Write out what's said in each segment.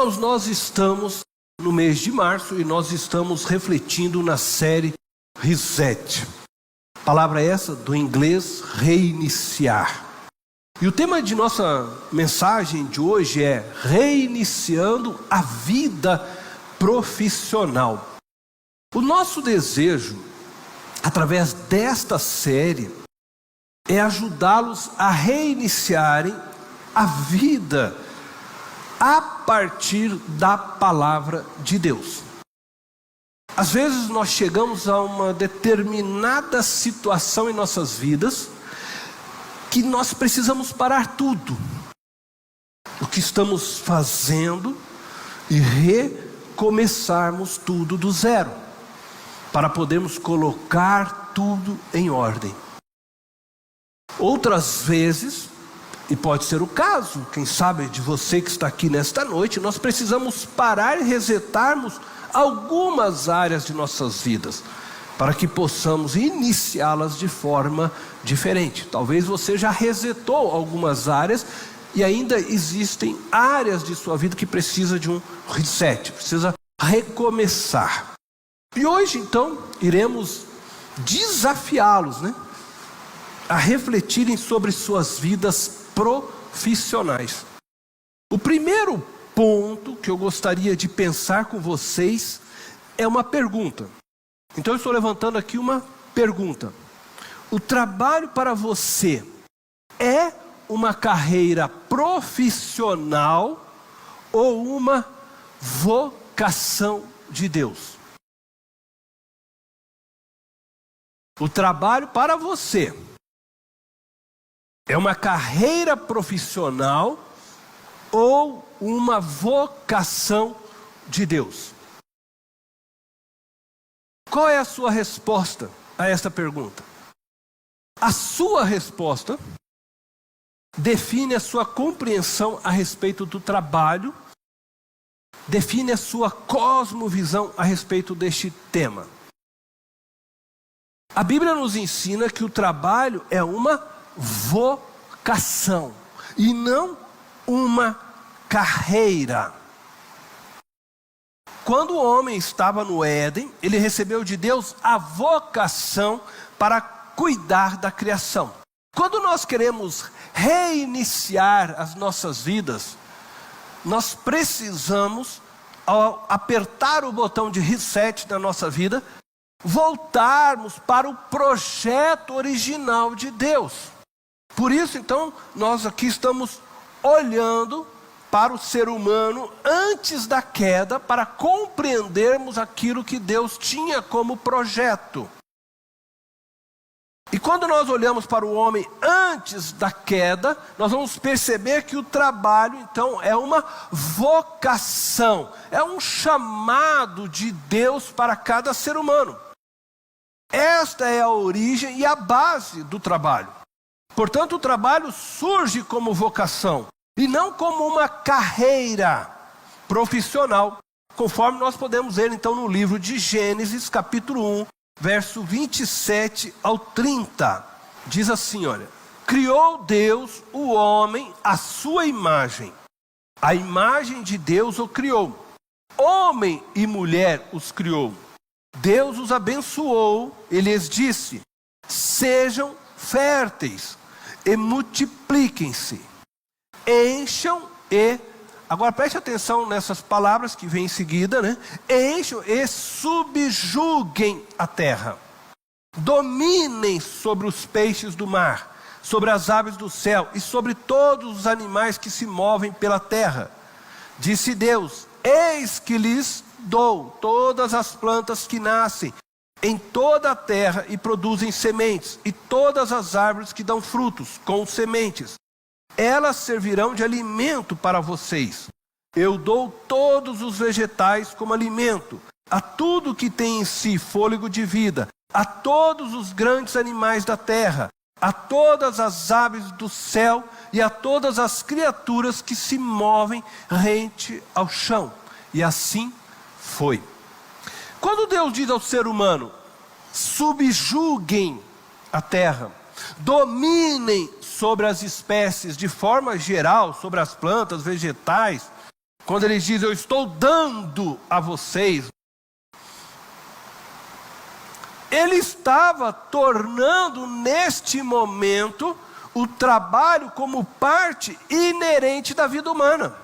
Irmãos, nós estamos no mês de março e nós estamos refletindo na série Reset. Palavra essa do inglês reiniciar. E o tema de nossa mensagem de hoje é reiniciando a vida profissional. O nosso desejo, através desta série, é ajudá-los a reiniciarem a vida a partir da palavra de Deus. Às vezes nós chegamos a uma determinada situação em nossas vidas que nós precisamos parar tudo o que estamos fazendo e recomeçarmos tudo do zero, para podermos colocar tudo em ordem. Outras vezes, e pode ser o caso, quem sabe de você que está aqui nesta noite, nós precisamos parar e resetarmos algumas áreas de nossas vidas, para que possamos iniciá-las de forma diferente. Talvez você já resetou algumas áreas e ainda existem áreas de sua vida que precisa de um reset, precisa recomeçar. E hoje então iremos desafiá-los, a refletirem sobre suas vidas profissionais. O primeiro ponto que eu gostaria de pensar com vocês é uma pergunta. Então eu estou levantando aqui uma pergunta. O trabalho para você é uma carreira profissional ou uma vocação de Deus? O trabalho para você é uma carreira profissional ou uma vocação de Deus? Qual é a sua resposta a esta pergunta? A sua resposta define a sua compreensão a respeito do trabalho, define a sua cosmovisão a respeito deste tema. A Bíblia nos ensina que o trabalho é uma vocação e não uma carreira. Quando o homem estava no Éden, ele recebeu de Deus a vocação para cuidar da criação. Quando nós queremos reiniciar as nossas vidas, nós precisamos, ao apertar o botão de reset na nossa vida, voltarmos para o projeto original de Deus. Por isso, então, nós aqui estamos olhando para o ser humano antes da queda, para compreendermos aquilo que Deus tinha como projeto. E quando nós olhamos para o homem antes da queda, nós vamos perceber que o trabalho, então, é uma vocação, é um chamado de Deus para cada ser humano. Esta é a origem e a base do trabalho. Portanto, o trabalho surge como vocação e não como uma carreira profissional, conforme nós podemos ver então no livro de Gênesis, capítulo 1, verso 27 ao 30. Diz assim, olha: criou Deus o homem à sua imagem, a imagem de Deus o criou, homem e mulher os criou. Deus os abençoou e lhes disse: sejam férteis e multipliquem-se, encham e... Agora preste atenção nessas palavras que vêm em seguida, encham e subjuguem a terra, dominem sobre os peixes do mar, sobre as aves do céu e sobre todos os animais que se movem pela terra. Disse Deus: eis que lhes dou todas as plantas que nascem em toda a terra e produzem sementes, e todas as árvores que dão frutos com sementes. Elas servirão de alimento para vocês. Eu dou todos os vegetais como alimento, a tudo que tem em si fôlego de vida, a todos os grandes animais da terra, a todas as aves do céu e a todas as criaturas que se movem rente ao chão. E assim foi. Quando Deus diz ao ser humano: subjuguem a terra, dominem sobre as espécies de forma geral, sobre as plantas, vegetais, quando ele diz: eu estou dando a vocês, ele estava tornando neste momento o trabalho como parte inerente da vida humana.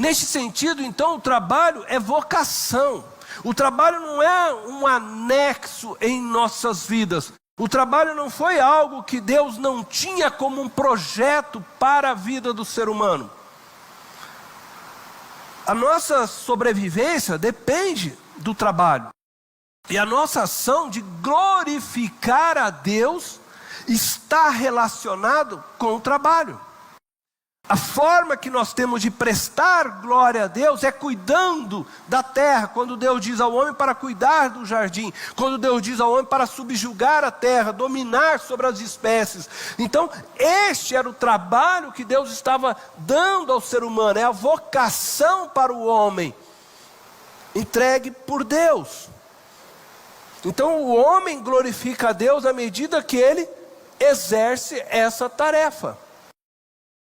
Neste sentido, então, o trabalho é vocação. O trabalho não é um anexo em nossas vidas. O trabalho não foi algo que Deus não tinha como um projeto para a vida do ser humano. A nossa sobrevivência depende do trabalho. E a nossa ação de glorificar a Deus está relacionado com o trabalho. A forma que nós temos de prestar glória a Deus é cuidando da terra. Quando Deus diz ao homem para cuidar do jardim, quando Deus diz ao homem para subjugar a terra, dominar sobre as espécies. Então, este era o trabalho que Deus estava dando ao ser humano, é a vocação para o homem, entregue por Deus. Então, o homem glorifica a Deus à medida que ele exerce essa tarefa.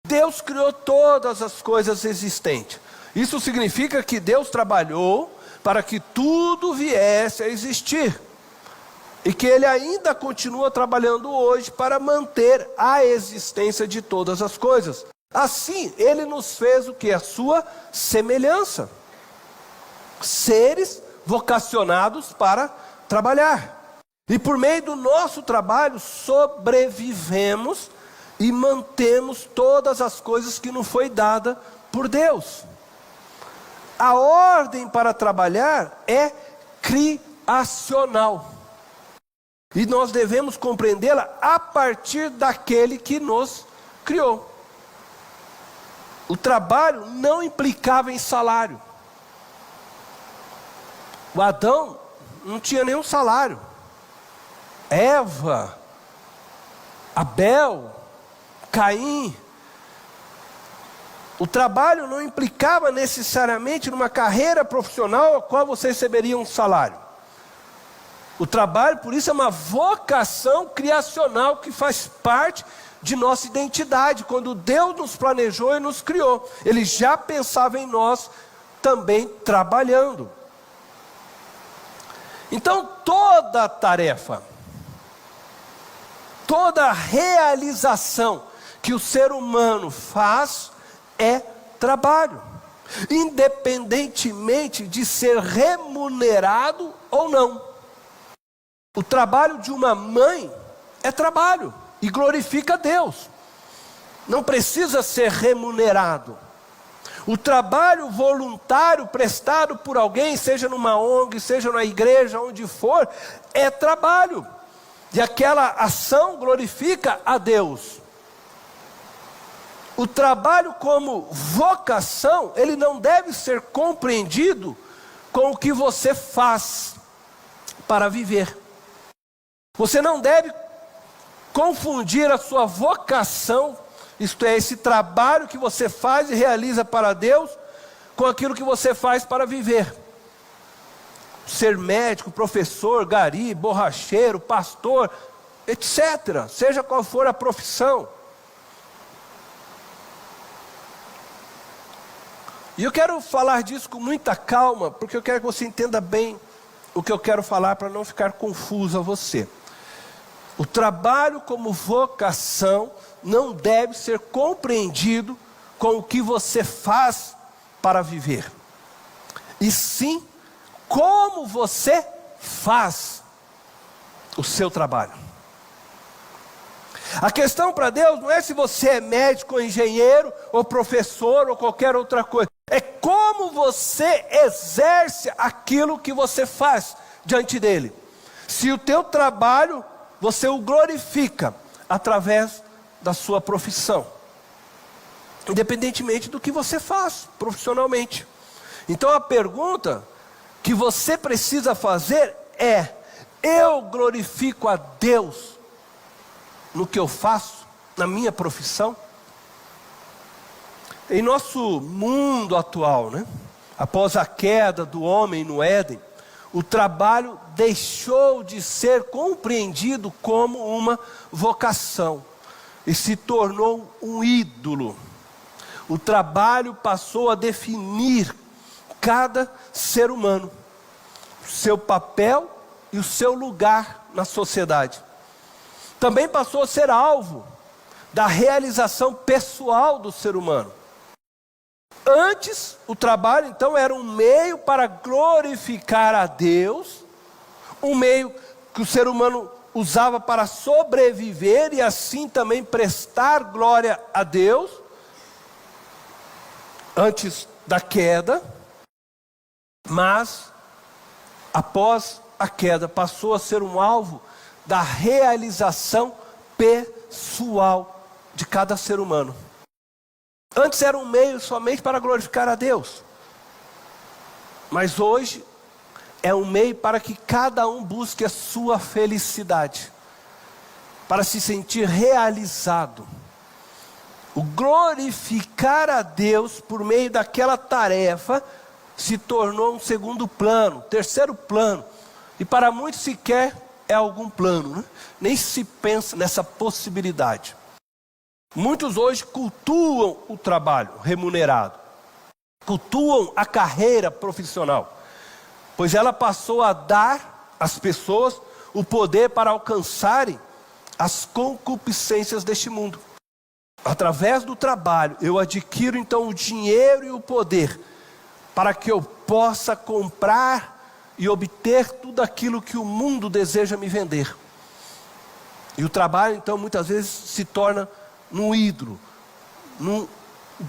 Deus criou todas as coisas existentes. Isso significa que Deus trabalhou para que tudo viesse a existir. E que Ele ainda continua trabalhando hoje para manter a existência de todas as coisas. Assim, Ele nos fez o que? A sua semelhança. Seres vocacionados para trabalhar. E por meio do nosso trabalho sobrevivemos e mantemos todas as coisas que nos foi dada por Deus. A ordem para trabalhar é criacional. E nós devemos compreendê-la a partir daquele que nos criou. O trabalho não implicava em salário. O Adão não tinha nenhum salário. Eva, Abel, Caim. O trabalho não implicava necessariamente numa carreira profissional a qual você receberia um salário. O trabalho, por isso, é uma vocação criacional que faz parte de nossa identidade. Quando Deus nos planejou e nos criou, Ele já pensava em nós também trabalhando. Então, toda tarefa, toda realização que o ser humano faz é trabalho, independentemente de ser remunerado ou não. O trabalho de uma mãe é trabalho e glorifica a Deus, não precisa ser remunerado. O trabalho voluntário prestado por alguém, seja numa ONG, seja na igreja, onde for, é trabalho, e aquela ação glorifica a Deus. O trabalho como vocação, ele não deve ser compreendido com o que você faz para viver. Você não deve confundir a sua vocação, isto é, esse trabalho que você faz e realiza para Deus, com aquilo que você faz para viver. Ser médico, professor, gari, borracheiro, pastor, etc. Seja qual for a profissão. E eu quero falar disso com muita calma, porque eu quero que você entenda bem o que eu quero falar para não ficar confuso a você. O trabalho como vocação não deve ser compreendido com o que você faz para viver, e sim como você faz o seu trabalho. A questão para Deus não é se você é médico, ou engenheiro, ou professor, ou qualquer outra coisa. É como você exerce aquilo que você faz diante dele. Se o teu trabalho, você o glorifica através da sua profissão, independentemente do que você faz profissionalmente. Então a pergunta que você precisa fazer é: eu glorifico a Deus no que eu faço, na minha profissão? Em nosso mundo atual, após a queda do homem no Éden, o trabalho deixou de ser compreendido como uma vocação e se tornou um ídolo. o trabalho passou a definir cada ser humano, seu papel e o seu lugar na sociedade. Também passou a ser alvo da realização pessoal do ser humano. Antes, o trabalho então era um meio para glorificar a Deus, um meio que o ser humano usava para sobreviver e assim também prestar glória a Deus, antes da queda. Mas, após a queda, passou a ser um alvo da realização pessoal de cada ser humano. Antes era um meio somente para glorificar a Deus, mas hoje é um meio para que cada um busque a sua felicidade, para se sentir realizado. O glorificar a Deus por meio daquela tarefa se tornou um segundo plano, terceiro plano, e para muitos sequer é algum plano, né? Nem se pensa nessa possibilidade. Muitos hoje cultuam o trabalho remunerado, cultuam a carreira profissional, pois ela passou a dar às pessoas o poder para alcançarem as concupiscências deste mundo. Através do trabalho, eu adquiro então o dinheiro e o poder para que eu possa comprar e obter tudo aquilo que o mundo deseja me vender. E o trabalho então muitas vezes se torna num ídolo, num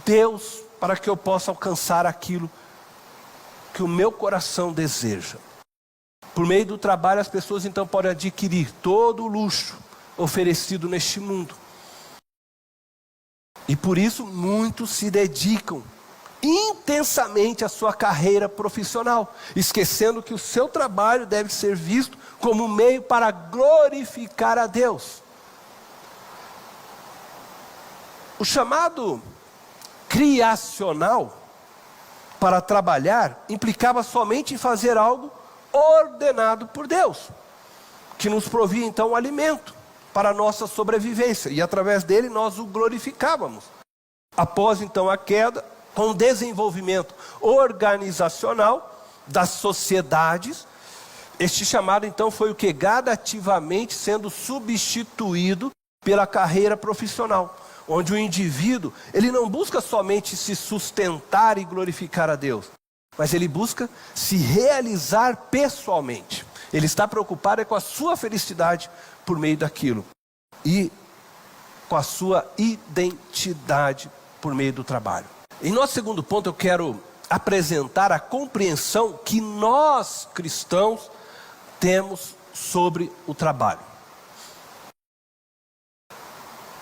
Deus, para que eu possa alcançar aquilo que o meu coração deseja. Por meio do trabalho as pessoas então podem adquirir todo o luxo oferecido neste mundo. E por isso muitos se dedicam intensamente à sua carreira profissional, esquecendo que o seu trabalho deve ser visto como um meio para glorificar a Deus. O chamado criacional para trabalhar implicava somente em fazer algo ordenado por Deus, que nos provia então o alimento para a nossa sobrevivência, e através dele nós o glorificávamos. Após então a queda, com o desenvolvimento organizacional das sociedades, este chamado então foi o que? Gradativamente sendo substituído pela carreira profissional, onde o indivíduo, ele não busca somente se sustentar e glorificar a Deus, mas ele busca se realizar pessoalmente. Ele está preocupado com a sua felicidade por meio daquilo, e com a sua identidade por meio do trabalho. Em nosso segundo ponto, eu quero apresentar a compreensão que nós cristãos temos sobre o trabalho.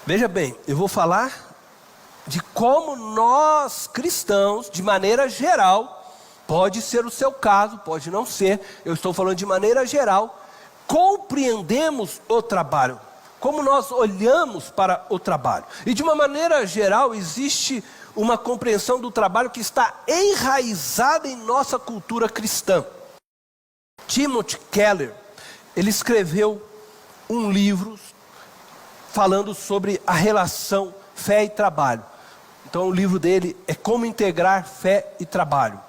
Veja bem, eu vou falar de como nós cristãos, de maneira geral, pode ser o seu caso, pode não ser, eu estou falando de maneira geral, compreendemos o trabalho, como nós olhamos para o trabalho. E de uma maneira geral existe uma compreensão do trabalho que está enraizada em nossa cultura cristã. Timothy Keller, ele escreveu um livro falando sobre a relação fé e trabalho. Então o livro dele é Como Integrar Fé e Trabalho.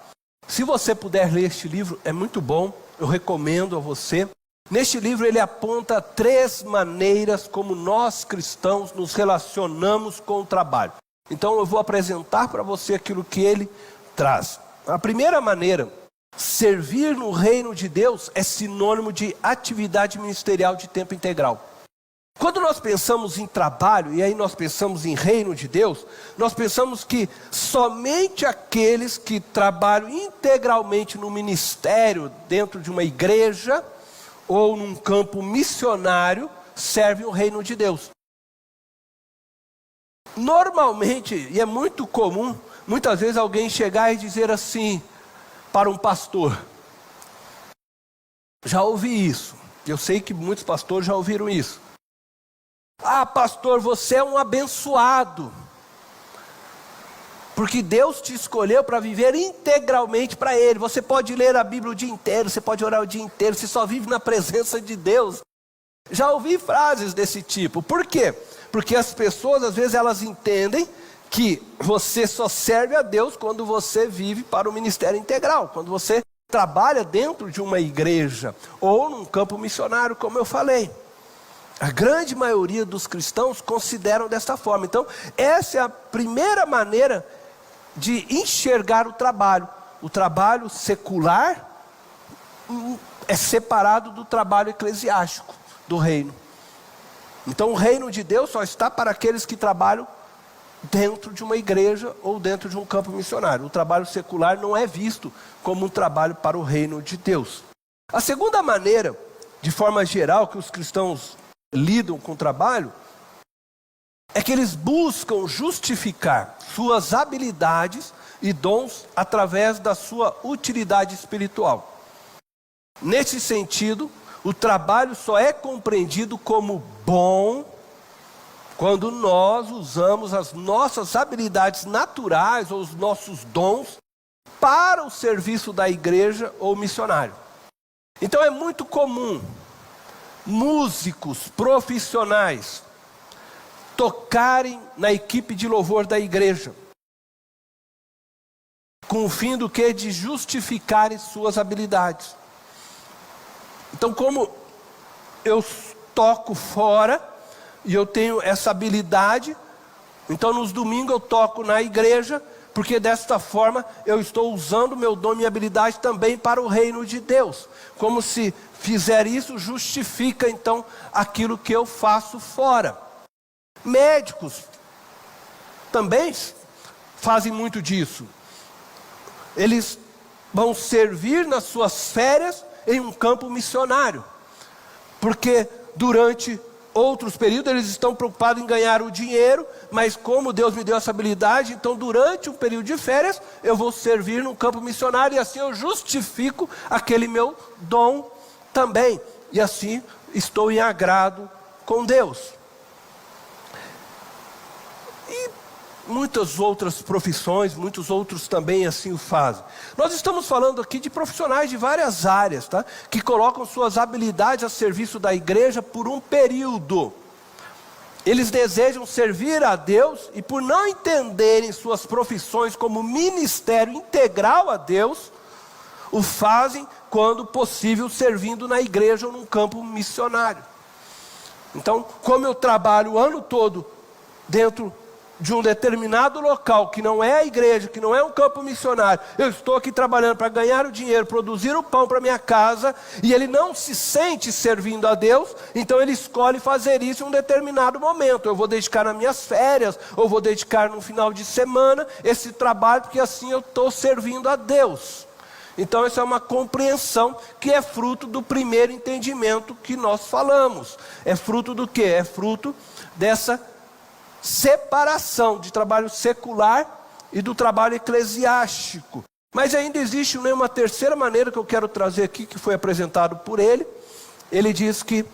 Se você puder ler este livro, é muito bom, eu recomendo a você. Neste livro ele aponta 3 maneiras como nós cristãos nos relacionamos com o trabalho. Então eu vou apresentar para você aquilo que ele traz. A primeira maneira, servir no reino de Deus é sinônimo de atividade ministerial de tempo integral. Quando nós pensamos em trabalho, e aí nós pensamos em reino de Deus, nós pensamos que somente aqueles que trabalham integralmente no ministério, dentro de uma igreja, ou num campo missionário, servem o reino de Deus. Normalmente, e é muito comum, muitas vezes alguém chegar e dizer assim para um pastor. Já ouvi isso, eu sei que muitos pastores já ouviram isso. Ah, pastor, você é um abençoado, porque Deus te escolheu para viver integralmente para Ele. Você pode ler a Bíblia o dia inteiro, você pode orar o dia inteiro, você só vive na presença de Deus. Já ouvi frases desse tipo. Por quê? Porque as pessoas às vezes elas entendem que você só serve a Deus quando você vive para o ministério integral, quando você trabalha dentro de uma igreja ou num campo missionário, como eu falei. A grande maioria dos cristãos consideram dessa forma. Então, essa é a primeira maneira de enxergar o trabalho. O trabalho secular é separado do trabalho eclesiástico do reino. Então, o reino de Deus só está para aqueles que trabalham dentro de uma igreja ou dentro de um campo missionário. O trabalho secular não é visto como um trabalho para o reino de Deus. A segunda maneira, de forma geral, que os cristãos lidam com o trabalho, é que eles buscam justificar suas habilidades e dons através da sua utilidade espiritual. Nesse sentido, o trabalho só é compreendido como bom quando nós usamos as nossas habilidades naturais ou os nossos dons para o serviço da igreja ou missionário. Então é muito comum músicos profissionais tocarem na equipe de louvor da igreja, com o fim do que? De justificarem suas habilidades. Então, como eu toco fora e eu tenho essa habilidade, então nos domingos eu toco na igreja, porque desta forma eu estou usando meu dom e minha habilidade também para o reino de Deus. Como se fizer isso, justifica então aquilo que eu faço fora. Médicos também fazem muito disso. Eles vão servir nas suas férias em um campo missionário, porque durante outros períodos eles estão preocupados em ganhar o dinheiro, mas como Deus me deu essa habilidade, então durante um período de férias eu vou servir num campo missionário, e assim eu justifico aquele meu dom também, e assim estou em agrado com Deus. E muitas outras profissões, muitos outros também assim o fazem. Nós estamos falando aqui de profissionais de várias áreas, tá? Que colocam suas habilidades a serviço da igreja por um período. Eles desejam servir a Deus e, por não entenderem suas profissões como ministério integral a Deus, o fazem quando possível servindo na igreja ou num campo missionário. Então, como eu trabalho o ano todo dentro de um determinado local, que não é a igreja, que não é um campo missionário, eu estou aqui trabalhando para ganhar o dinheiro, produzir o pão para minha casa, e ele não se sente servindo a Deus, então ele escolhe fazer isso em um determinado momento. Eu vou dedicar nas minhas férias, ou vou dedicar no final de semana, esse trabalho, porque assim eu estou servindo a Deus. Então essa é uma compreensão que é fruto do primeiro entendimento que nós falamos. É fruto do quê? É fruto dessa separação de trabalho secular e do trabalho eclesiástico. Mas ainda existe uma terceira maneira que eu quero trazer aqui, que foi apresentado por ele. Ele diz que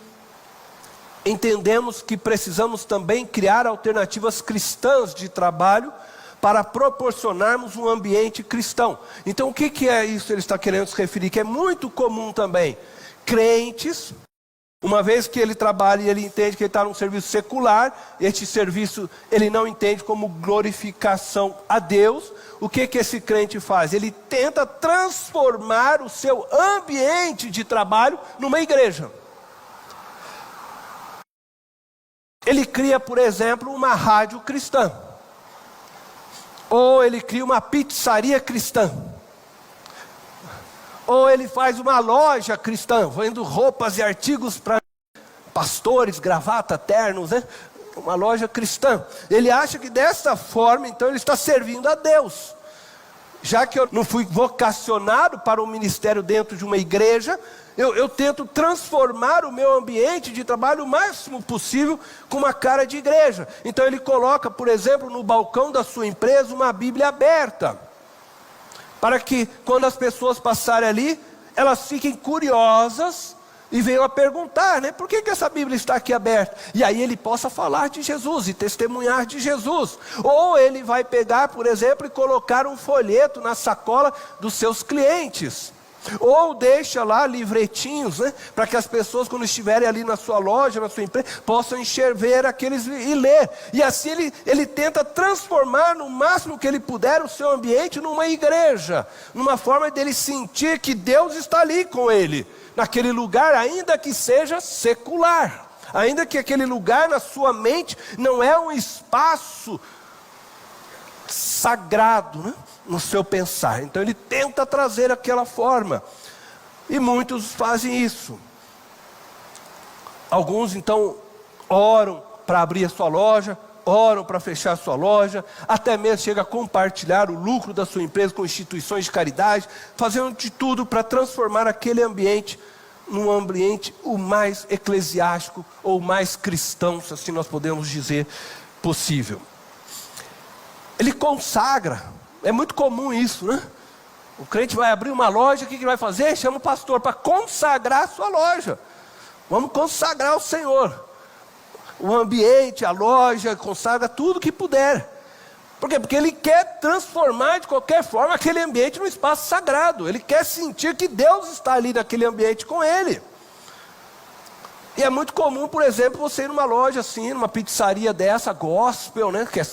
entendemos que precisamos também criar alternativas cristãs de trabalho para proporcionarmos um ambiente cristão. Então o que é isso que ele está querendo se referir? Que é muito comum também crentes, uma vez que ele trabalha e ele entende que ele está num serviço secular, este serviço ele não entende como glorificação a Deus, o que esse crente faz? Ele tenta transformar o seu ambiente de trabalho numa igreja. Ele cria, por exemplo, uma rádio cristã, ou ele cria uma pizzaria cristã, ou ele faz uma loja cristã, vendo roupas e artigos para pastores, gravata, ternos, né? Uma loja cristã. Ele acha que dessa forma, então, ele está servindo a Deus. Já que eu não fui vocacionado para um ministério dentro de uma igreja, eu tento transformar o meu ambiente de trabalho o máximo possível com uma cara de igreja. Então ele coloca, por exemplo, no balcão da sua empresa uma Bíblia aberta, para que quando as pessoas passarem ali, elas fiquem curiosas e venham a perguntar, né? Por que essa Bíblia está aqui aberta? E aí ele possa falar de Jesus e testemunhar de Jesus. Ou ele vai pegar, por exemplo, e colocar um folheto na sacola dos seus clientes. Ou deixa lá livretinhos, né, para que as pessoas, quando estiverem ali na sua loja, na sua empresa, possam ver aqueles e ler. E assim ele tenta transformar no máximo que ele puder o seu ambiente numa igreja, numa forma dele sentir que Deus está ali com ele, naquele lugar, ainda que seja secular, ainda que aquele lugar na sua mente não é um espaço sagrado, né, no seu pensar. Então ele tenta trazer aquela forma, e muitos fazem isso. Alguns então oram para abrir a sua loja, oram para fechar a sua loja, até mesmo chega a compartilhar o lucro da sua empresa com instituições de caridade, fazendo de tudo para transformar aquele ambiente num ambiente o mais eclesiástico ou mais cristão, se assim nós podemos dizer, possível. Ele consagra, é muito comum isso, né? O crente vai abrir uma loja, o que ele vai fazer? Chama o pastor para consagrar a sua loja. Vamos consagrar o Senhor. O ambiente, a loja, consagra tudo que puder. Por quê? Porque ele quer transformar de qualquer forma aquele ambiente num espaço sagrado. Ele quer sentir que Deus está ali naquele ambiente com ele. E é muito comum, por exemplo, você ir numa loja assim, numa pizzaria dessa, gospel, né? Que é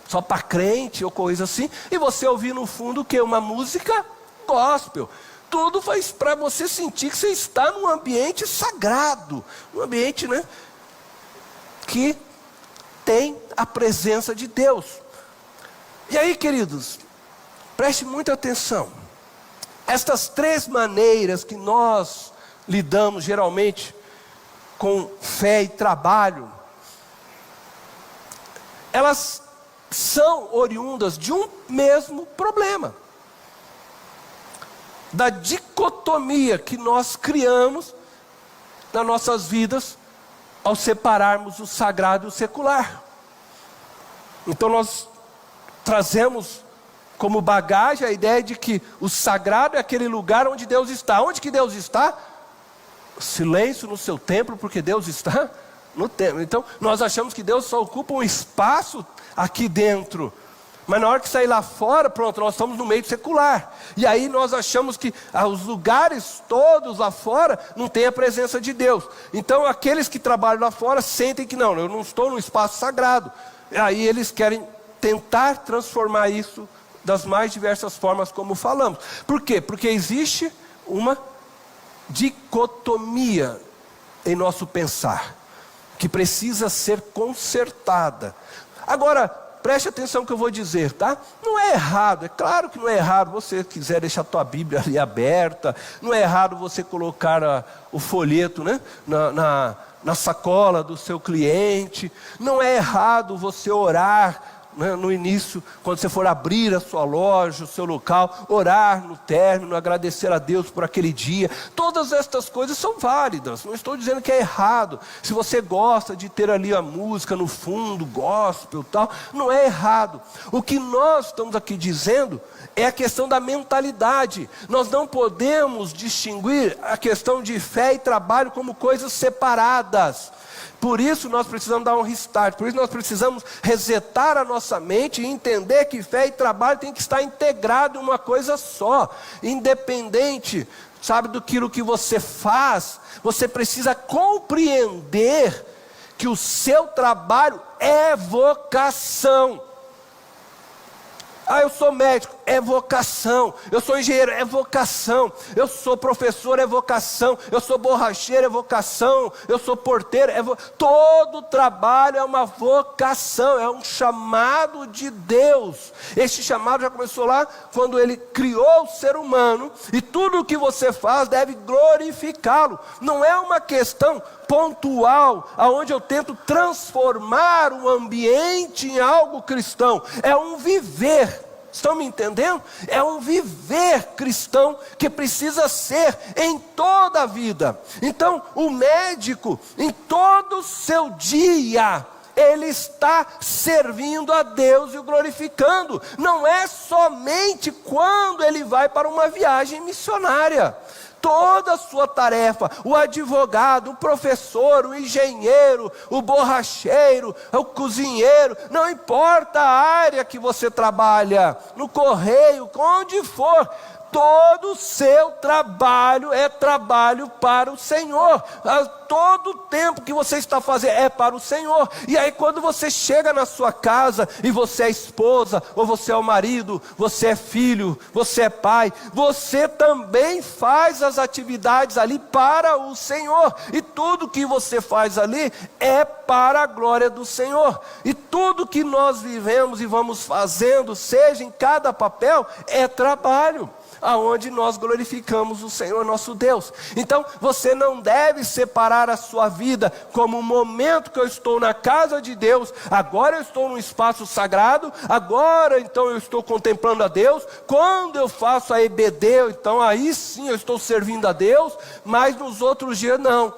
só para crente ou coisa assim, e você ouvir no fundo o quê? Uma música gospel. Tudo faz para você sentir que você está num ambiente sagrado, um ambiente, né, que tem a presença de Deus. E aí, queridos, preste muita atenção. Estas três maneiras que nós lidamos geralmente com fé e trabalho, elas são oriundas de um mesmo problema, da dicotomia que nós criamos nas nossas vidas ao separarmos o sagrado e o secular. Então nós trazemos como bagagem a ideia de que o sagrado é aquele lugar onde Deus está. Onde que Deus está? Silêncio no seu templo, porque Deus está no templo. Então nós achamos que Deus só ocupa um espaço aqui dentro, mas na hora que sair lá fora, pronto, nós estamos no meio secular, e aí nós achamos que os lugares todos lá fora não tem a presença de Deus. Então aqueles que trabalham lá fora sentem que não, eu não estou no espaço sagrado, e aí eles querem tentar transformar isso das mais diversas formas, como falamos. Por quê? Porque existe uma dicotomia em nosso pensar, que precisa ser consertada. Agora, preste atenção no que eu vou dizer, tá? Não é errado, é claro que não é errado você quiser deixar a tua Bíblia ali aberta, não é errado você colocar o folheto, né, na sacola do seu cliente, não é errado você orar, né, no início, quando você for abrir a sua loja, o seu local, orar no término, agradecer a Deus por aquele dia. Todas estas coisas são válidas, não estou dizendo que é errado. Se você gosta de ter ali a música no fundo, gospel e tal, não é errado. O que nós estamos aqui dizendo é a questão da mentalidade. Nós não podemos distinguir a questão de fé e trabalho como coisas separadas. Por isso nós precisamos dar um restart, por isso nós precisamos resetar a nossa mente e entender que fé e trabalho tem que estar integrado em uma coisa só, independente, sabe, do que você faz. Você precisa compreender que o seu trabalho é vocação. Ah, eu sou médico, é vocação. Eu sou engenheiro, é vocação. Eu sou professor, é vocação. Eu sou borracheiro, é vocação. Eu sou porteiro, todo trabalho é uma vocação, é um chamado de Deus. Este chamado já começou lá quando Ele criou o ser humano, e tudo o que você faz deve glorificá-lo. Não é uma questão pontual, aonde eu tento transformar o ambiente em algo cristão. É um viver. Estão me entendendo? É um viver cristão que precisa ser em toda a vida. Então, o médico, em todo o seu dia, ele está servindo a Deus e o glorificando. Não é somente quando ele vai para uma viagem missionária. toda a sua tarefa. O advogado, o professor, o engenheiro, o borracheiro, o cozinheiro, não importa a área que você trabalha, no correio, onde for, todo o seu trabalho é trabalho para o Senhor. Todo o tempo que você está fazendo é para o Senhor. E aí quando você chega na sua casa, e você é esposa, ou você é o marido, você é filho, você é pai, você também faz as atividades ali para o Senhor. E tudo que você faz ali é para a glória do Senhor. E tudo que nós vivemos e vamos fazendo, seja em cada papel, é trabalho, aonde nós glorificamos o Senhor nosso Deus. Então você não deve separar a sua vida como um momento que eu estou na casa de Deus, agora eu estou num espaço sagrado, agora então eu estou contemplando a Deus. Quando eu faço a EBD, então aí sim eu estou servindo a Deus, mas nos outros dias não.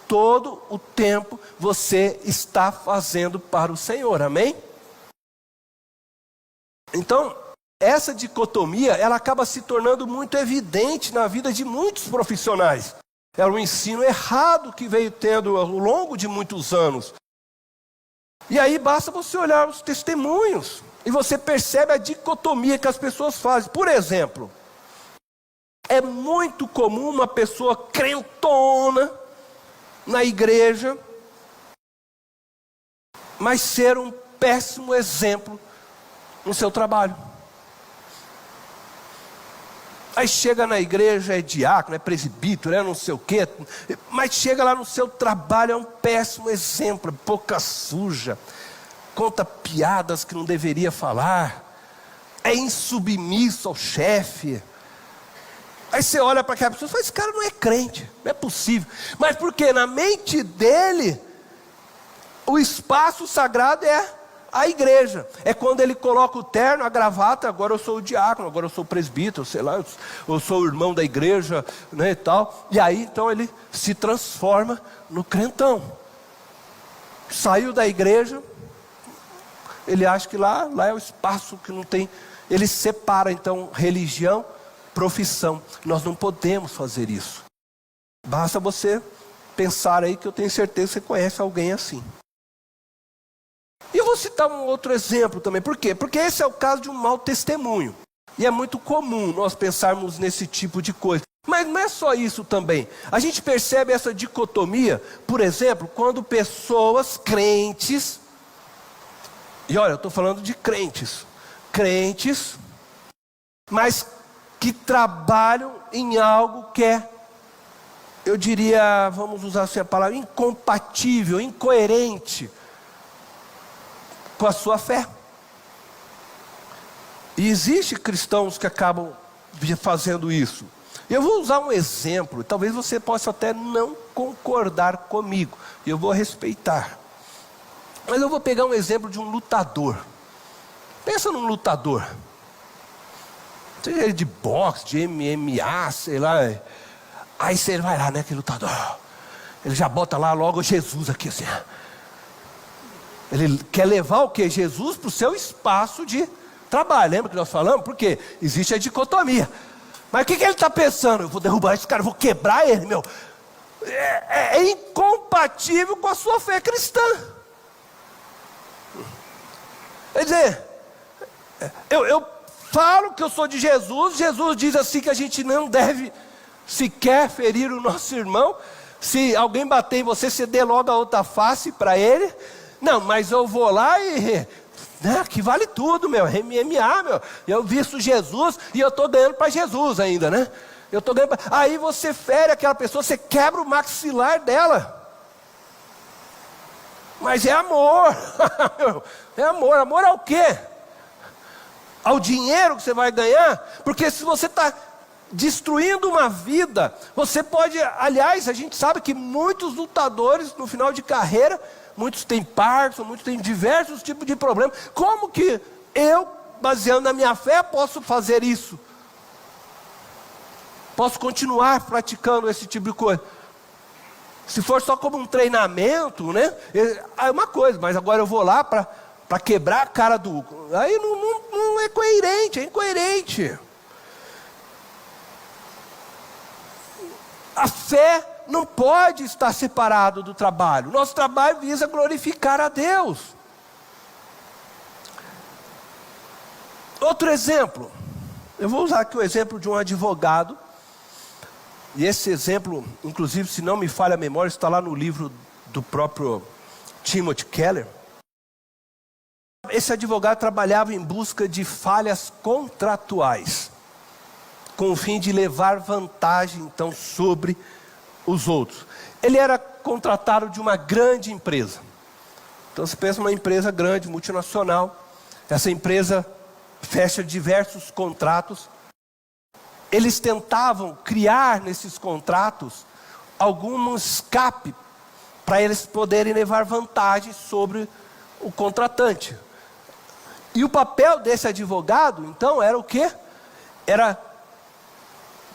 Todo o tempo você está fazendo para o Senhor, amém? Então essa dicotomia, ela acaba se tornando muito evidente na vida de muitos profissionais. É um ensino errado que veio tendo ao longo de muitos anos. E aí basta você olhar os testemunhos e você percebe a dicotomia que as pessoas fazem. Por exemplo, é muito comum uma pessoa crentona na igreja, mas ser um péssimo exemplo no seu trabalho. Aí chega na igreja, é diácono, é presbítero, é não sei o quê, mas chega lá no seu trabalho, é um péssimo exemplo, boca suja, conta piadas que não deveria falar, é insubmisso ao chefe. Aí você olha para aquela pessoa e fala, esse cara não é crente, não é possível. Mas porque na mente dele, o espaço sagrado é a igreja. É quando ele coloca o terno, a gravata, agora eu sou o diácono, agora eu sou o presbítero, sei lá, eu sou o irmão da igreja, né, e tal. E aí então ele se transforma no crentão. Saiu da igreja, ele acha que lá é o espaço que não tem. Ele separa então religião, profissão. Nós não podemos fazer isso. Basta você pensar aí, que eu tenho certeza que você conhece alguém assim. E eu vou citar um outro exemplo também. Por quê? Porque esse é o caso de um mau testemunho. E é muito comum nós pensarmos nesse tipo de coisa. Mas não é só isso também. A gente percebe essa dicotomia, por exemplo, quando pessoas crentes, e olha, eu estou falando de crentes, mas que trabalham em algo que é, eu diria, vamos usar assim a palavra, incompatível, incoerente com a sua fé. E existem cristãos que acabam fazendo isso. Eu vou usar um exemplo, talvez você possa até não concordar comigo, e eu vou respeitar. Mas eu vou pegar um exemplo de um lutador. Pensa num lutador, seja ele de boxe, de MMA, sei lá. Aí você vai lá, né, aquele lutador, ele já bota lá logo Jesus aqui assim. Ele quer levar o quê? Jesus para o seu espaço de trabalho. Lembra que nós falamos? Porque existe a dicotomia. Mas o que ele está pensando? Eu vou derrubar esse cara, eu vou quebrar ele, meu. É incompatível com a sua fé cristã. Quer dizer, eu falo que eu sou de Jesus. Jesus diz assim que a gente não deve sequer ferir o nosso irmão. Se alguém bater em você, você dê logo a outra face para ele. Não, mas eu vou lá e, né, que vale tudo, meu, MMA, meu. Eu visto Jesus e eu estou ganhando para Jesus ainda, né? Eu estou ganhando Aí você fere aquela pessoa, você quebra o maxilar dela. Mas é amor. É amor. Amor ao quê? Ao dinheiro que você vai ganhar? Porque se você está destruindo uma vida, você pode, aliás, a gente sabe que muitos lutadores no final de carreira, muitos têm Parkinson, muitos têm diversos tipos de problemas. Como que eu, baseando na minha fé, posso fazer isso? Posso continuar praticando esse tipo de coisa? Se for só como um treinamento, né? É uma coisa, mas agora eu vou lá para quebrar a cara do... Aí não é coerente, é incoerente. A fé não pode estar separado do trabalho. Nosso trabalho visa glorificar a Deus. Outro exemplo, eu vou usar aqui o exemplo de um advogado, e esse exemplo, inclusive, se não me falha a memória, está lá no livro do próprio Timothy Keller. Esse advogado trabalhava em busca de falhas contratuais, com o fim de levar vantagem, então, sobre os outros. Ele era contratado de uma grande empresa. Então, você pensa numa empresa grande, multinacional. Essa empresa fecha diversos contratos. Eles tentavam criar nesses contratos algum escape para eles poderem levar vantagem sobre o contratante. E o papel desse advogado, então, era o quê? Era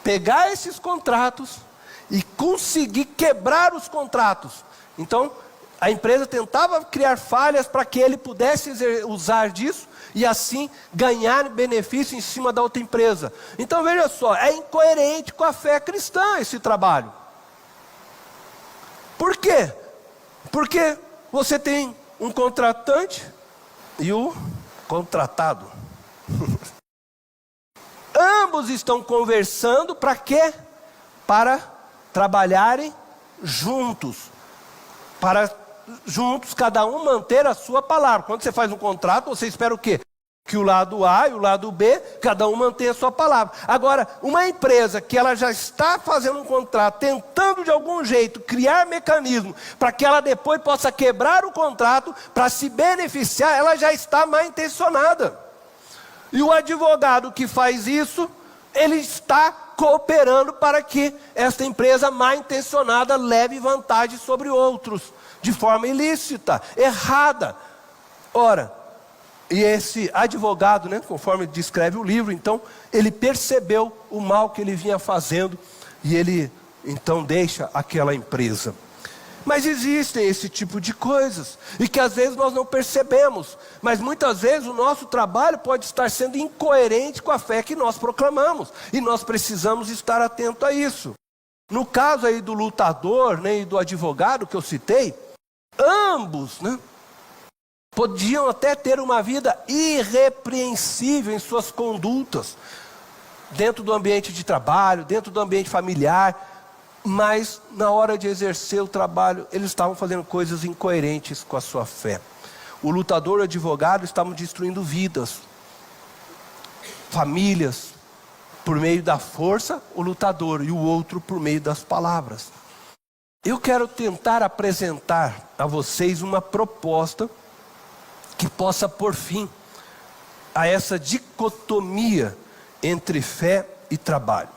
pegar esses contratos e conseguir quebrar os contratos. Então, a empresa tentava criar falhas para que ele pudesse usar disso e assim ganhar benefício em cima da outra empresa. Então veja só, é incoerente com a fé cristã esse trabalho. Por quê? Porque você tem um contratante e o contratado. Ambos estão conversando para quê? Para trabalharem juntos. Para juntos, cada um manter a sua palavra. Quando você faz um contrato, você espera o quê? Que o lado A e o lado B, cada um mantenha a sua palavra. Agora, uma empresa que ela já está fazendo um contrato, tentando de algum jeito criar mecanismo para que ela depois possa quebrar o contrato, para se beneficiar, ela já está mal intencionada. E o advogado que faz isso, ele está cooperando para que esta empresa mal intencionada leve vantagem sobre outros, de forma ilícita, errada. Ora, e esse advogado, conforme descreve o livro, então, ele percebeu o mal que ele vinha fazendo, e ele, então, deixa aquela empresa. Mas existem esse tipo de coisas, e que às vezes nós não percebemos, mas muitas vezes o nosso trabalho pode estar sendo incoerente com a fé que nós proclamamos, e nós precisamos estar atento a isso. No caso aí do lutador, e do advogado que eu citei, ambos, podiam até ter uma vida irrepreensível em suas condutas, dentro do ambiente de trabalho, dentro do ambiente familiar, mas na hora de exercer o trabalho, eles estavam fazendo coisas incoerentes com a sua fé. O lutador e o advogado estavam destruindo vidas, famílias, por meio da força, o lutador, e o outro por meio das palavras. Eu quero tentar apresentar a vocês uma proposta que possa pôr fim a essa dicotomia entre fé e trabalho.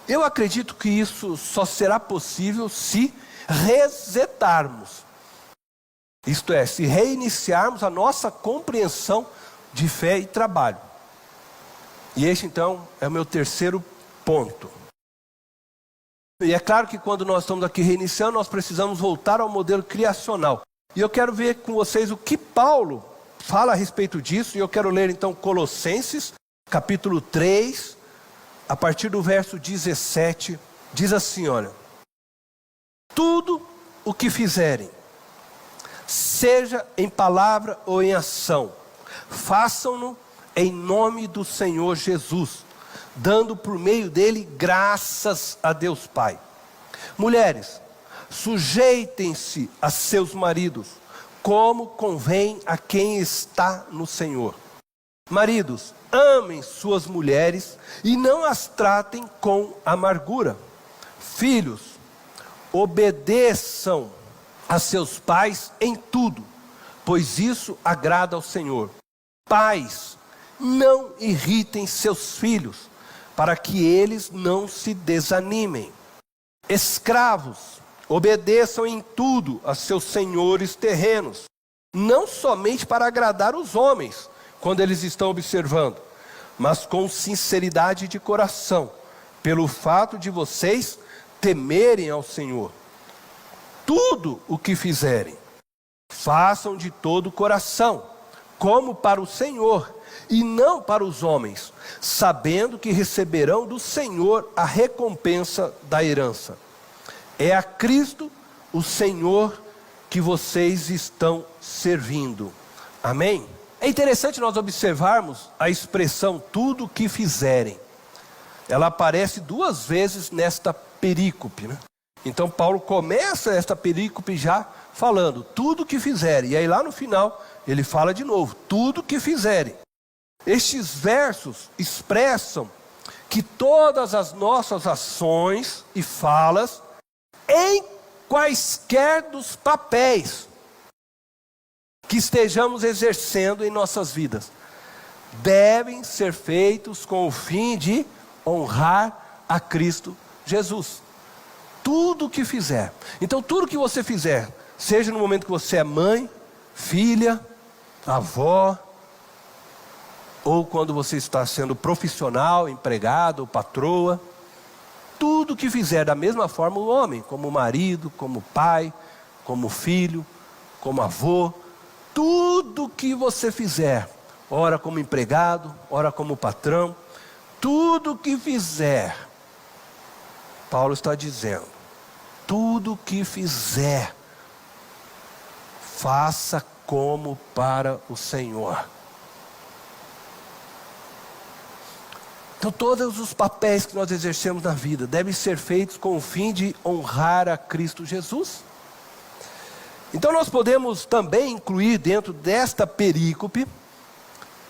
Eu acredito que isso só será possível se resetarmos. Isto é, se reiniciarmos a nossa compreensão de fé e trabalho. E este então é o meu terceiro ponto. E é claro que quando nós estamos aqui reiniciando, nós precisamos voltar ao modelo criacional. E eu quero ver com vocês o que Paulo fala a respeito disso. E eu quero ler então Colossenses, capítulo 3, a partir do verso 17. Diz assim, olha: tudo o que fizerem, seja em palavra ou em ação, façam-no em nome do Senhor Jesus, dando por meio dele graças a Deus Pai. Mulheres, sujeitem-se a seus maridos, como convém a quem está no Senhor. Maridos, amem suas mulheres e não as tratem com amargura. Filhos, obedeçam a seus pais em tudo, pois isso agrada ao Senhor. Pais, não irritem seus filhos, para que eles não se desanimem. Escravos, obedeçam em tudo a seus senhores terrenos, não somente para agradar os homens, quando eles estão observando, mas com sinceridade de coração, pelo fato de vocês temerem ao Senhor. Tudo o que fizerem, façam de todo o coração, como para o Senhor, e não para os homens, sabendo que receberão do Senhor a recompensa da herança. É a Cristo, o Senhor, que vocês estão servindo. Amém? É interessante nós observarmos a expressão tudo que fizerem. Ela aparece 2 vezes nesta perícope, né? Então Paulo começa esta perícope já falando tudo que fizerem. E aí lá no final ele fala de novo, tudo que fizerem. Estes versos expressam que todas as nossas ações e falas, em quaisquer dos papéis que estejamos exercendo em nossas vidas, devem ser feitos com o fim de honrar a Cristo Jesus. Tudo que fizer. Então tudo que você fizer, seja no momento que você é mãe, filha, avó, ou quando você está sendo profissional, empregado, patroa, tudo que fizer da mesma forma o homem, como marido, como pai, como filho, como avô, tudo que você fizer, ora como empregado, ora como patrão, tudo que fizer, Paulo está dizendo, tudo que fizer, faça como para o Senhor. Então todos os papéis que nós exercemos na vida devem ser feitos com o fim de honrar a Cristo Jesus. Então nós podemos também incluir dentro desta perícope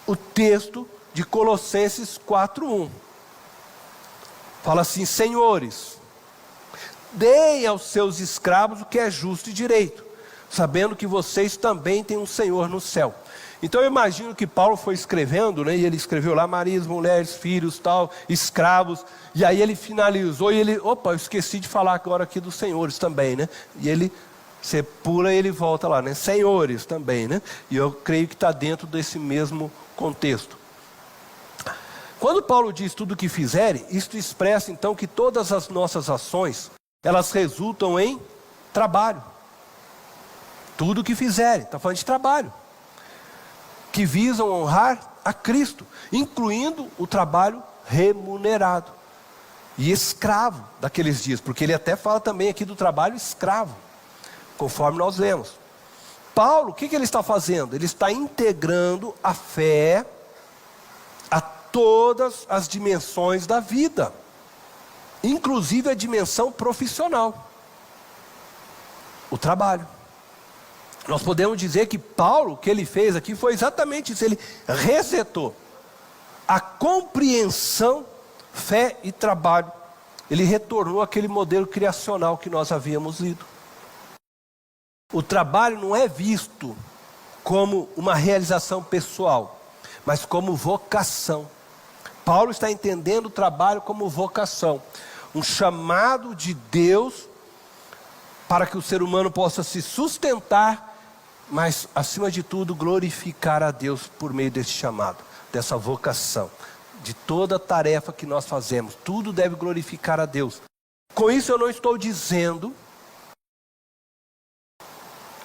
o texto de Colossenses 4:1. Fala assim: senhores, deem aos seus escravos o que é justo e direito, sabendo que vocês também têm um Senhor no céu. Então eu imagino que Paulo foi escrevendo, né, e ele escreveu lá maridos, mulheres, filhos, tal, escravos, e aí ele finalizou e ele, eu esqueci de falar agora aqui dos senhores também, né? E ele, você pula e ele volta lá, né? Senhores também, né? E eu creio que está dentro desse mesmo contexto. Quando Paulo diz tudo o que fizerem, isto expressa então que todas as nossas ações, elas resultam em trabalho. Tudo o que fizerem, está falando de trabalho, que visam honrar a Cristo, incluindo o trabalho remunerado e escravo daqueles dias, porque ele até fala também aqui do trabalho escravo, conforme nós lemos. Paulo, o que ele está fazendo? Ele está integrando a fé a todas as dimensões da vida, inclusive a dimensão profissional, o trabalho. Nós podemos dizer que Paulo, o que ele fez aqui foi exatamente isso, ele resetou a compreensão, fé e trabalho, ele retornou àquele modelo criacional que nós havíamos lido. O trabalho não é visto como uma realização pessoal, mas como vocação. Paulo está entendendo o trabalho como vocação, um chamado de Deus para que o ser humano possa se sustentar, mas acima de tudo glorificar a Deus por meio desse chamado, dessa vocação, de toda tarefa que nós fazemos, tudo deve glorificar a Deus. Com isso eu não estou dizendo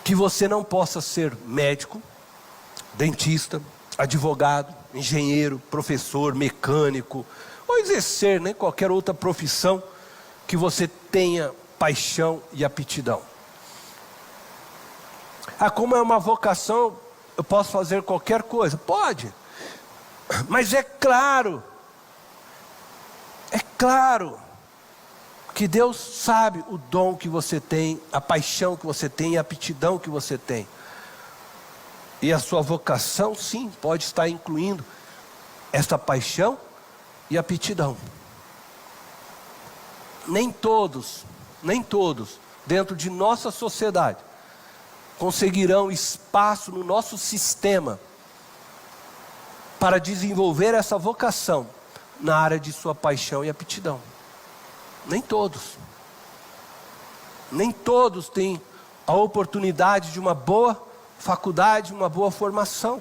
que você não possa ser médico, dentista, advogado, engenheiro, professor, mecânico, ou exercer, né, qualquer outra profissão que você tenha paixão e aptidão. Como é uma vocação, eu posso fazer qualquer coisa? Pode, mas é claro que Deus sabe o dom que você tem, a paixão que você tem, a aptidão que você tem. E a sua vocação, sim, pode estar incluindo esta paixão e aptidão. Nem todos, dentro de nossa sociedade, conseguirão espaço no nosso sistema para desenvolver essa vocação na área de sua paixão e aptidão. Nem todos têm a oportunidade de uma boa faculdade, uma boa formação.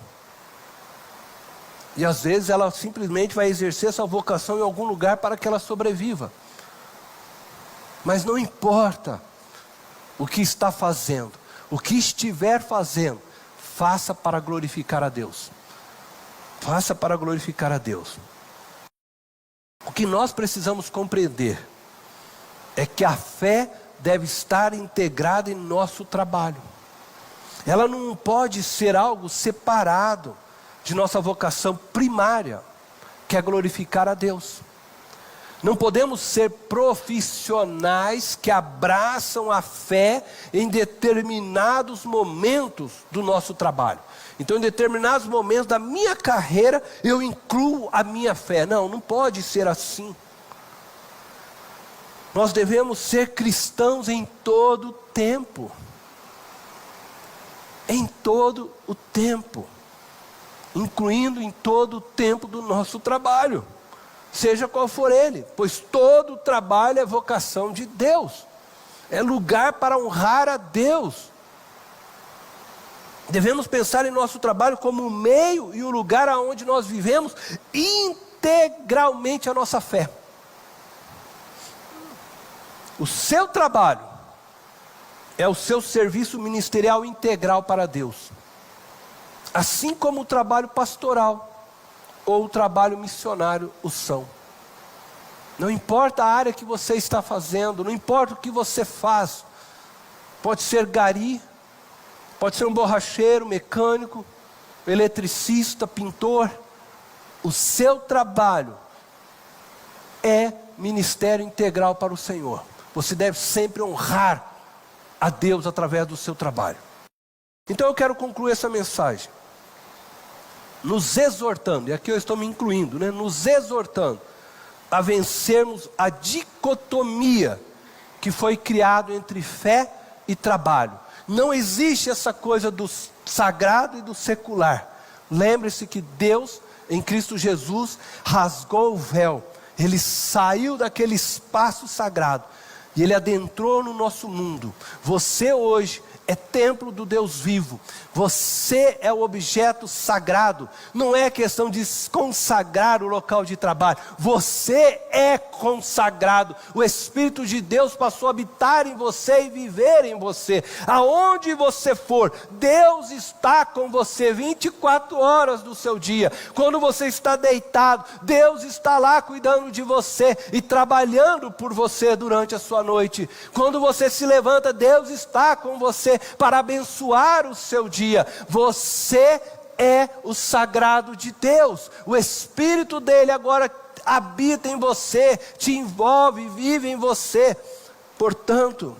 E às vezes ela simplesmente vai exercer essa vocação em algum lugar para que ela sobreviva. Mas não importa o que está fazendo, o que estiver fazendo, faça para glorificar a Deus. faça para glorificar a Deus. O que nós precisamos compreender é que a fé deve estar integrada em nosso trabalho. Ela não pode ser algo separado de nossa vocação primária, que é glorificar a Deus. Não podemos ser profissionais que abraçam a fé em determinados momentos do nosso trabalho. Então, em determinados momentos da minha carreira, eu incluo a minha fé. Não, não pode ser assim. Nós devemos ser cristãos em todo o tempo. Em todo o tempo. Incluindo em todo o tempo do nosso trabalho. Seja qual for ele, pois todo trabalho é vocação de Deus, é lugar para honrar a Deus. Devemos pensar em nosso trabalho como o meio e o lugar aonde nós vivemos integralmente a nossa fé. O seu trabalho é o seu serviço ministerial integral para Deus, assim como o trabalho pastoral ou o trabalho missionário o são. Não importa a área que você está fazendo, não importa o que você faz, pode ser gari, pode ser um borracheiro, mecânico, eletricista, pintor, o seu trabalho é ministério integral para o Senhor. Você deve sempre honrar a Deus através do seu trabalho. Então eu quero concluir essa mensagem nos exortando, e aqui eu estou me incluindo, nos exortando a vencermos a dicotomia que foi criada entre fé e trabalho. Não existe essa coisa do sagrado e do secular. Lembre-se que Deus, em Cristo Jesus, rasgou o véu. Ele saiu daquele espaço sagrado e Ele adentrou no nosso mundo. Você hoje é templo do Deus vivo. Você é o objeto sagrado. Não é questão de consagrar o local de trabalho. Você é consagrado. O Espírito de Deus passou a habitar em você e viver em você. Aonde você for, Deus está com você 24 horas do seu dia. Quando você está deitado, Deus está lá cuidando de você e trabalhando por você durante a sua noite. Quando você se levanta, Deus está com você para abençoar o seu dia. Você é o sagrado de Deus. O Espírito dele agora habita em você, te envolve, vive em você. Portanto,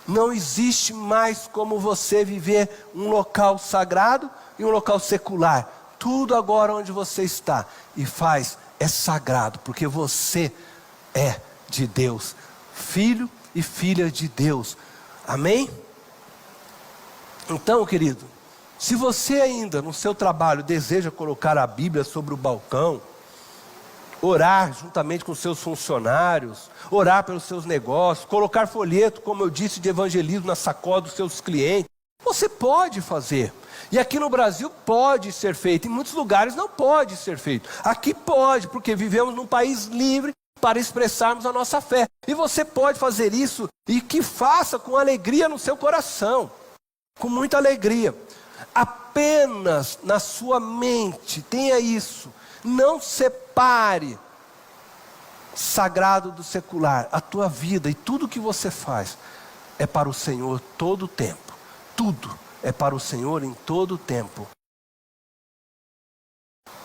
não existe mais como você viver um local sagrado e um local secular. Tudo agora onde você está e faz é sagrado, porque você é de Deus, filho e filha de Deus. Amém? Então, querido, se você ainda no seu trabalho deseja colocar a Bíblia sobre o balcão, orar juntamente com seus funcionários, orar pelos seus negócios, colocar folheto, como eu disse, de evangelismo na sacola dos seus clientes, você pode fazer. E aqui no Brasil pode ser feito, em muitos lugares não pode ser feito. Aqui pode, porque vivemos num país livre para expressarmos a nossa fé. E você pode fazer isso e que faça com alegria no seu coração. Com muita alegria. Apenas na sua mente, tenha isso. Não separe sagrado do secular. A tua vida e tudo que você faz é para o Senhor todo o tempo. Tudo é para o Senhor em todo o tempo.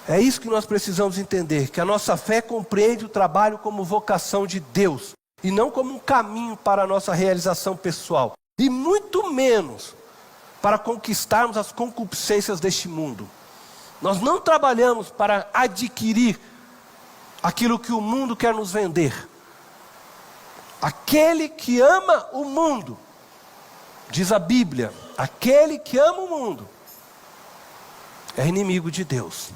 É isso que nós precisamos entender, que a nossa fé compreende o trabalho como vocação de Deus, e não como um caminho para a nossa realização pessoal, e muito menos para conquistarmos as concupiscências deste mundo. Nós não trabalhamos para adquirir aquilo que o mundo quer nos vender. Aquele que ama o mundo, diz a Bíblia, aquele que ama o mundo é inimigo de Deus.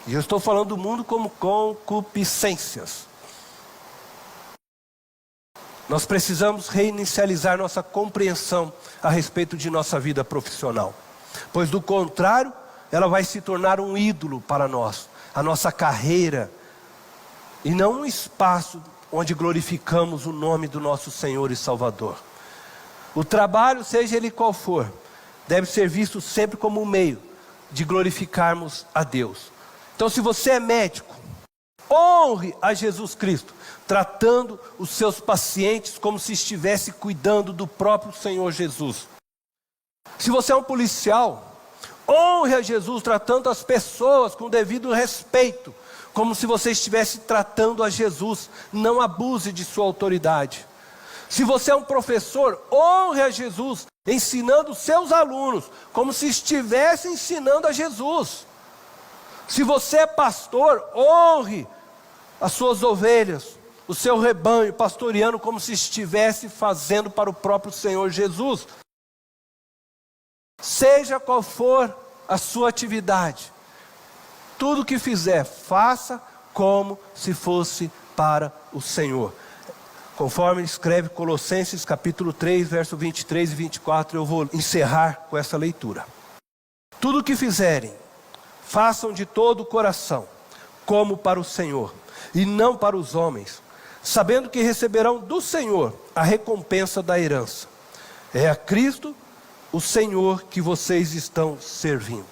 E eu estou falando do mundo como concupiscências. Nós precisamos reinicializar nossa compreensão a respeito de nossa vida profissional. Pois do contrário, ela vai se tornar um ídolo para nós. A nossa carreira. E não um espaço onde glorificamos o nome do nosso Senhor e Salvador. O trabalho, seja ele qual for, deve ser visto sempre como um meio de glorificarmos a Deus. Então, se você é médico, honre a Jesus Cristo, tratando os seus pacientes como se estivesse cuidando do próprio Senhor Jesus. Se você é um policial, honre a Jesus, tratando as pessoas com devido respeito, como se você estivesse tratando a Jesus. Não abuse de sua autoridade. Se você é um professor, honre a Jesus, ensinando seus alunos, como se estivesse ensinando a Jesus. Se você é pastor, honre as suas ovelhas, o seu rebanho, pastoreando como se estivesse fazendo para o próprio Senhor Jesus. Seja qual for a sua atividade, tudo que fizer, faça como se fosse para o Senhor. Conforme escreve Colossenses capítulo 3, verso 23 e 24, eu vou encerrar com essa leitura. Tudo que fizerem, façam de todo o coração, como para o Senhor, e não para os homens, sabendo que receberão do Senhor a recompensa da herança. É a Cristo, o Senhor, que vocês estão servindo.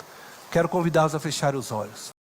Quero convidá-los a fechar os olhos.